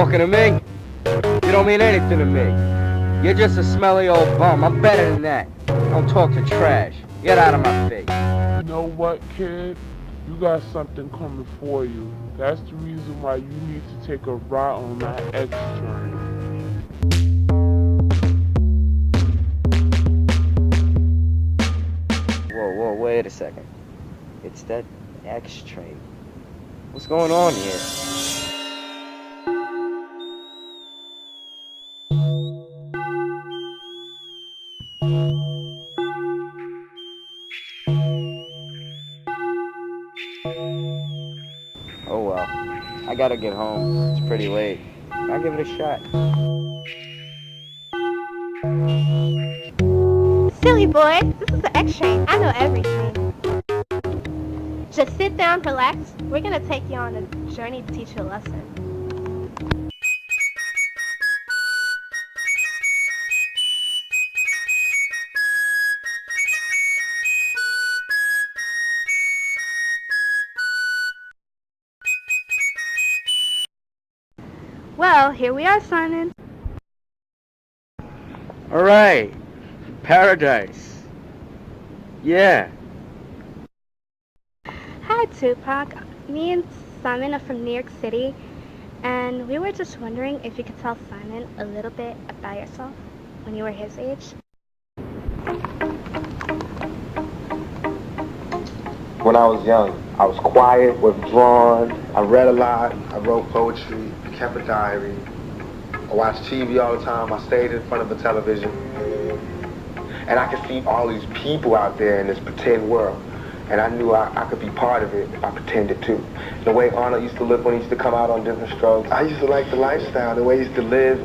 talking to me? You don't mean anything to me. You're just a smelly old bum. I'm better than that. Don't talk to trash. Get out of my face. You know what, kid? You got something coming for you. That's the reason why you need to take a ride on that X train. Whoa, wait a second. It's that X train. What's going on here? Oh well, I gotta get home. It's pretty late. I'll give it a shot. Silly boy, this is the X train. I know everything. Just sit down, relax. We're gonna take you on a journey to teach you a lesson. Well, here we are, Simon. Alright. Paradise. Yeah. Hi, Tupac. Me and Simon are from New York City, and we were just wondering if you could tell Simon a little bit about yourself when you were his age. When I was young, I was quiet, withdrawn. I read a lot. I wrote poetry, kept a diary. I watched TV all the time. I stayed in front of the television. And I could see all these people out there in this pretend world. And I knew I could be part of it if I pretended to. The way Arnold used to look when he used to come out on different strokes. I used to like the lifestyle, the way he used to live.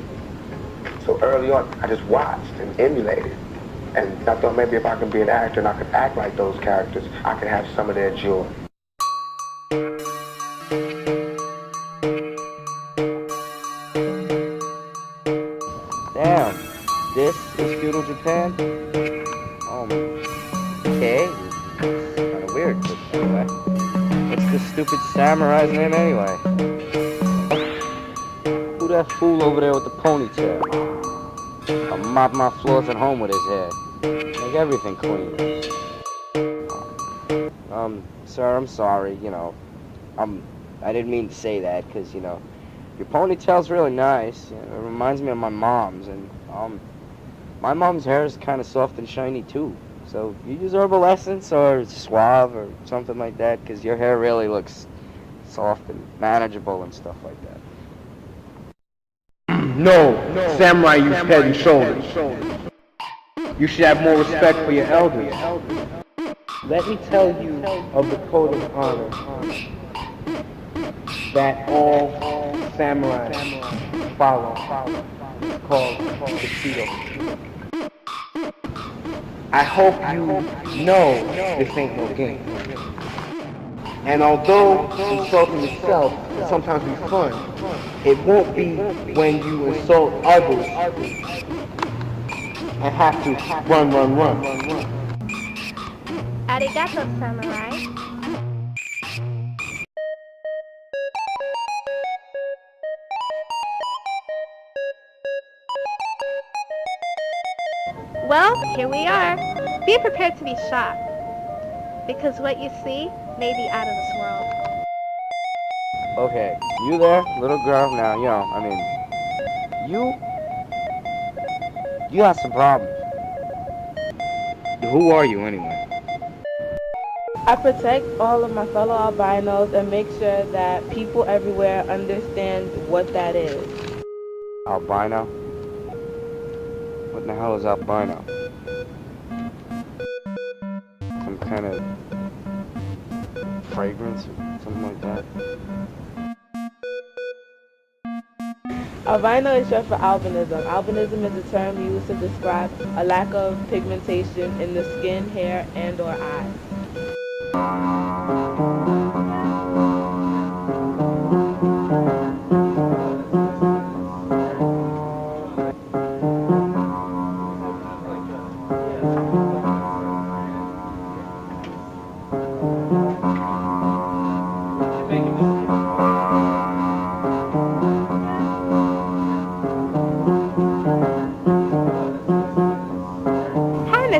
So early on, I just watched and emulated. And I thought maybe if I could be an actor and I could act like those characters, I could have some of their joy. Damn. This is feudal Japan? Okay. Kinda weird, but anyway. What's this stupid samurai's name anyway? Who that fool over there with the ponytail? I'll mop my floors at home with his hair. Make everything clean. Sir, I'm sorry, I didn't mean to say that, because, your ponytail's really nice. It reminds me of my mom's, and, my mom's hair is kind of soft and shiny, too. So, you use herbal essence or Suave or something like that, because your hair really looks soft and manageable and stuff like that. No, samurai use head and shoulders. You should have more respect for your elders. Let me tell you of the code of honor that all samurai follow. It's called Bushido. I hope you know this ain't no game. And although insulting yourself can sometimes be fun, it won't be when you insult others and have to run. Arigato, samurai. Well, here we are. Be prepared to be shocked, because what you see may be out of this world. Okay, you there, little girl, now, you got some problems. Who are you, anyway? I protect all of my fellow albinos and make sure that people everywhere understand what that is. Albino? What the hell is albino? Some kind of fragrance or something like that? Albino is short for albinism. Albinism is a term used to describe a lack of pigmentation in the skin, hair, and/or eyes.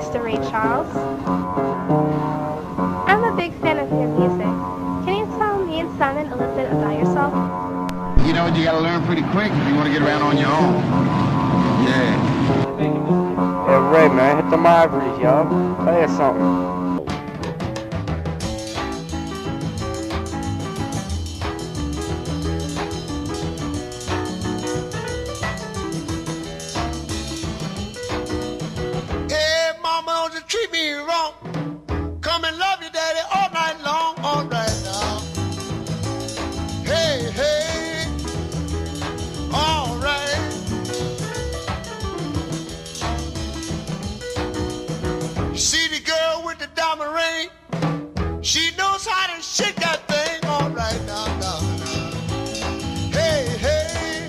Mr. Ray Charles. I'm a big fan of your music. Can you tell me and Simon a little bit about yourself? You know, you gotta learn pretty quick if you want to get around on your own. Yeah. Yeah, Ray, man, hit them ivories, yo. Tell you something. Hey, mama, don't you treat me wrong. Come and love your daddy all night long, all right now. Hey, hey, all right. See the girl with the diamond ring? She knows how to shake that thing, all right now, now. Hey, hey.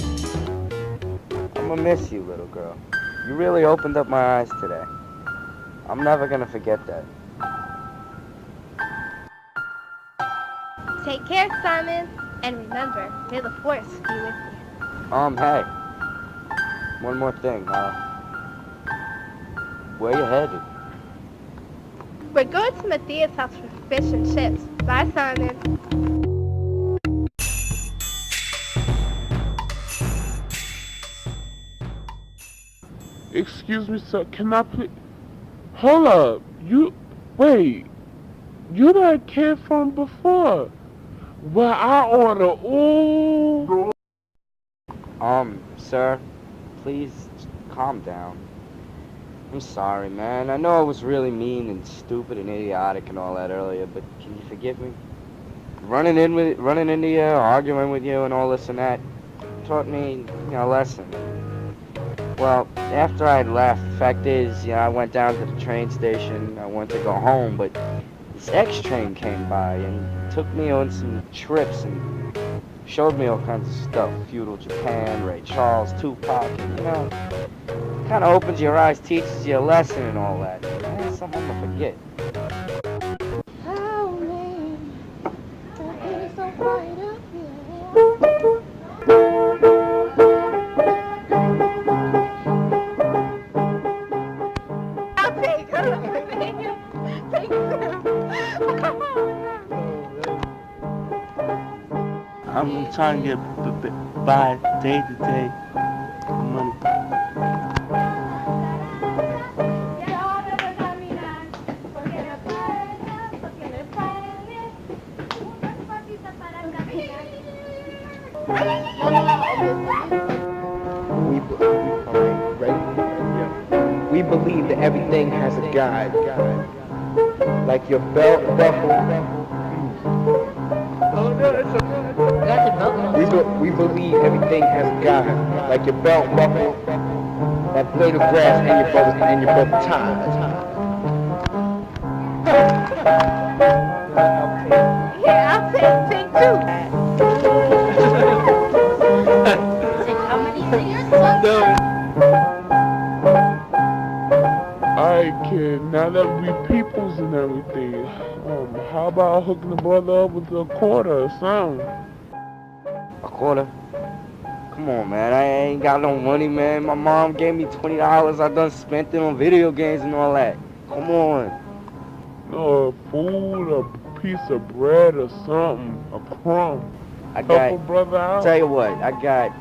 I'm gonna miss you, little girl. You really opened up my eyes today. I'm never gonna forget that. Take care, Simon. And remember, may the force be with you. Hey. One more thing, where you headed? We're going to Matthias' house for fish and chips. Bye, Simon. Excuse me, sir. Can I please? Hold up. Wait. You that kid from before? Well, I order. Ooh. Sir, please calm down. I'm sorry, man. I know I was really mean and stupid and idiotic and all that earlier, but can you forgive me? Running into you, arguing with you and all this and that taught me, a lesson. Well, after I left, the fact is, I went down to the train station. I went to go home, but this X train came by and took me on some trips and showed me all kinds of stuff. Feudal Japan, Ray Charles, Tupac, and, kind of opens your eyes, teaches you a lesson and all that. That's something I'm gonna forget. I'll take her. Take her. Come on. I'm trying to get by day to day money. We believe that everything has a God. Like your belt buckle. We believe everything has a God. Like your belt buckle, that blade of grass, and your brother tie. Here, I'll take two. How many fingers? Alright, kid. Now that we peoples and everything, how about hooking the brother up with a quarter or something? A quarter? Come on, man. I ain't got no money, man. My mom gave me $20. I done spent it on video games and all that. Come on. No, food, a piece of bread or something, a crumb. I Help a got. brother out. Tell you what. I got.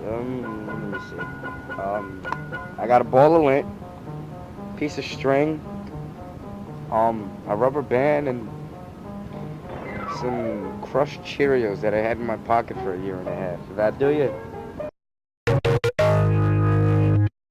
Let me see. I got a ball of lint, piece of string, a rubber band, and some crushed Cheerios that I had in my pocket for a year and a half. Did that do you?